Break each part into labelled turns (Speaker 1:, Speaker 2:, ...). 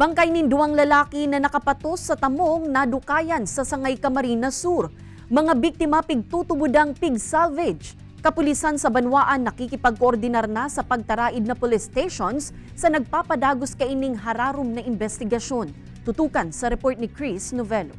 Speaker 1: Bangkay nin duwang lalaki na nakapatos sa tamong nadukayan sa Sangay Camarines Sur. Mga biktima pigtutubudang pig salvage. Kapulisan sa Banwaan nakikipagkoordinar na sa pagtaraid na police stations sa nagpapadagos kaining hararom na investigasyon. Tutukan sa report ni Chris Novello.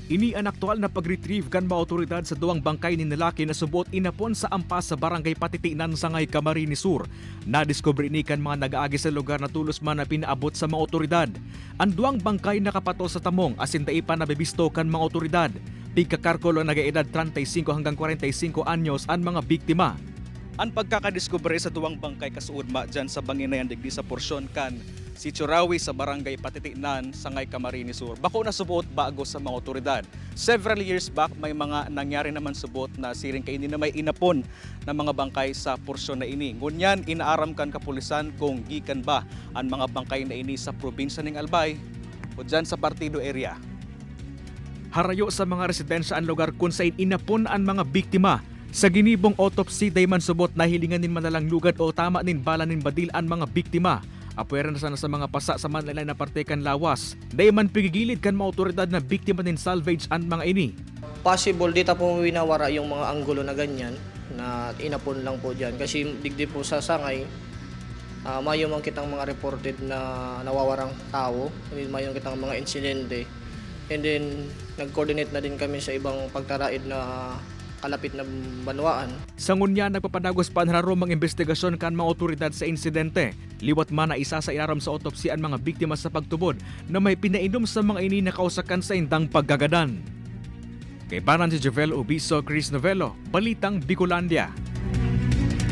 Speaker 2: Ini ang aktual na pag-retrieve kan mga otoridad sa duwang bangkay ni lalaki na subot inapon sa ampas sa barangay Patitinan, Sangay Camarines Sur. Nadiskubre ini kan mga nag-aagi sa lugar na tulos man na pinaabot sa mga otoridad. Ang duwang bangkay nakapato sa tamong asin daipa na bebisto kan mga otoridad. Pigkakarkolo nag-edad 35 hanggang 45 anyos ang mga biktima. Ang pagkakadiskubre sa duwang bangkay kasuudma dyan sa Banginayan digdi sa porsyon kan si Churawi sa barangay Patitinan, Sangay Camarines Sur. Bako na subot bago sa mga otoridad. Several years back may mga nangyari naman subot na siring kaini na may inapon na mga bangkay sa porsyon na ini. Ngunyan inaaram kan kapulisan kung gikan ba ang mga bangkay na ini sa probinsya ng Albay o dyan sa Partido area. Harayo sa mga residensya ang lugar kung saan inapon ang mga biktima. Sa ginibong autopsy, dayman subot na hilingan nin manalang lugad o tama nin bala nin badil ang mga biktima. Apwera na sana sa mga pasa sa manlalay na parte kan lawas. Dayman pigigilid kan mga otoridad na biktima nin salvage ang mga ini.
Speaker 3: Possible dito po winawara yung mga anggulo na ganyan na inapon lang po dyan. Kasi digdi po sa Sangay, mayroon kitang mga reported na nawawarang tao. Mayroon kitang mga insidente. And then nag-coordinate na din kami sa ibang pagtaraid na kalapit na Banwaan.
Speaker 2: Sa ngunya, nagpapadagos pa ang hararomang investigasyon kan mga otoridad sa insidente. Liwat man na isa sa ilaram sa autopsy ang mga biktima sa pagtubod na may pinainom sa mga ini na kausakan sa indang paggagadan. Kay Baran si Javel Ubiso, Chris Novello, Balitang Bicolandia.